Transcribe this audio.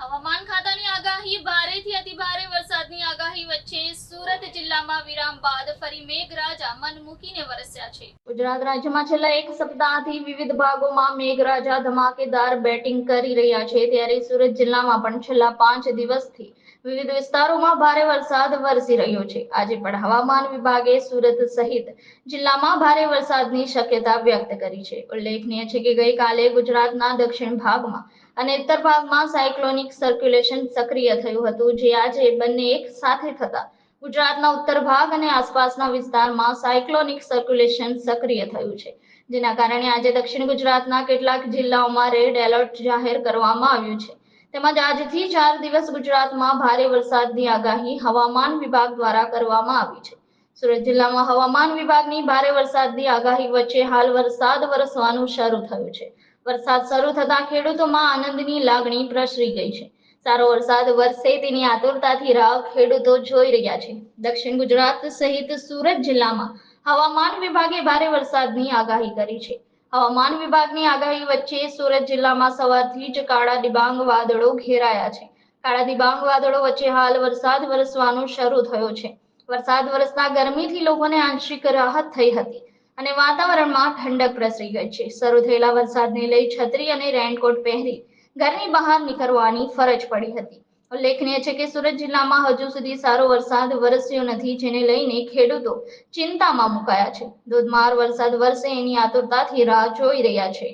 હવામાન ખાતાની આગાહી ભારેથી અતિભારે વરસાદની આગાહી વચ્ચે સુરત જિલ્લામાં વિરામ બાદ ફરી મેઘરાજા મન મૂકીને વરસ્યા છે। ગુજરાત રાજ્યમાં છેલ્લા એક સપ્તાહથી વિવિધ ભાગોમાં મેઘરાજા ધમાકેદાર બેટિંગ કરી રહ્યા છે, ત્યારે સુરત જિલ્લામાં પણ છેલ્લા 5 દિવસથી વિવિધ વિસ્તારોમાં ભારે વરસાદ વરસી રહ્યો છે। આજે પણ હવામાન વિભાગે સુરત સહિત જિલ્લામાં ભારે વરસાદની શક્યતા વ્યક્ત કરી છે। ઉલ્લેખનીય છે કે ગઈકાલે ગુજરાતના દક્ષિણ ભાગમાં અને ઉત્તર ભાગમાં સાયક્લોનિક સર્ક્યુલેશન સક્રિય થયું હતું, જે આજે બંને એક સાથે થતા ગુજરાતના ઉત્તર ભાગ અને આસપાસના વિસ્તારમાં સાયક્લોનિક સર્ક્યુલેશન સક્રિય થયું છે, જેના કારણે આજે દક્ષિણ ગુજરાતના કેટલાક જિલ્લાઓમાં રેડ એલર્ટ જાહેર કરવામાં આવ્યું છે। તેમજ આજથી 4 દિવસ ગુજરાતમાં ભારે વરસાદની આગાહી હવામાન વિભાગ દ્વારા કરવામાં આવી છે। સુરત જિલ્લામાં હવામાન વિભાગની ભારે વરસાદની આગાહી વચ્ચે હાલ વરસાદ વરસવાનું શરૂ થયું છે। વરસાદ શરૂ થતાં ખેડૂતોમાં આનંદની લાગણી પ્રસરી ગઈ છે। સારો વરસાદ વરસે તેની આતુરતાથી રાહ ખેડૂતો જોઈ રહ્યા છે। દક્ષિણ ગુજરાત સહિત સુરત જિલ્લામાં હવામાન વિભાગે ભારે વરસાદની આગાહી કરી છે। હવામાન વિભાગની આગાહી વચ્ચે સુરત જિલ્લામાં સવારથી જ કાળા ડિબાંગ વાદળો ઘેરાયા છે। કાળા ડિબાંગ વાદળો વચ્ચે હાલ વરસાદ વરસવાનું શરૂ થયો છે। વરસાદ વરસતા ગરમીથી લોકોને આંશિક રાહત થઈ હતી અને વાતાવરણમાં ઠંડક પ્રસરી ગઈ છે। શરૂ થયેલા વરસાદને લઈ છત્રી અને રેનકોટ પહેરી ઘરની બહાર નીકળવાની ફરજ પડી હતી। ઉલ્લેખનીય છે કે સુરત જિલ્લામાં હજુ સુધી સારો વરસાદ વરસ્યો નથી, જેને લઈને ખેડૂતો ચિંતામાં મુકાયા છે। ધોધમાર વરસાદ વરસે એની આતુરતાથી રાહ જોઈ રહ્યા છે।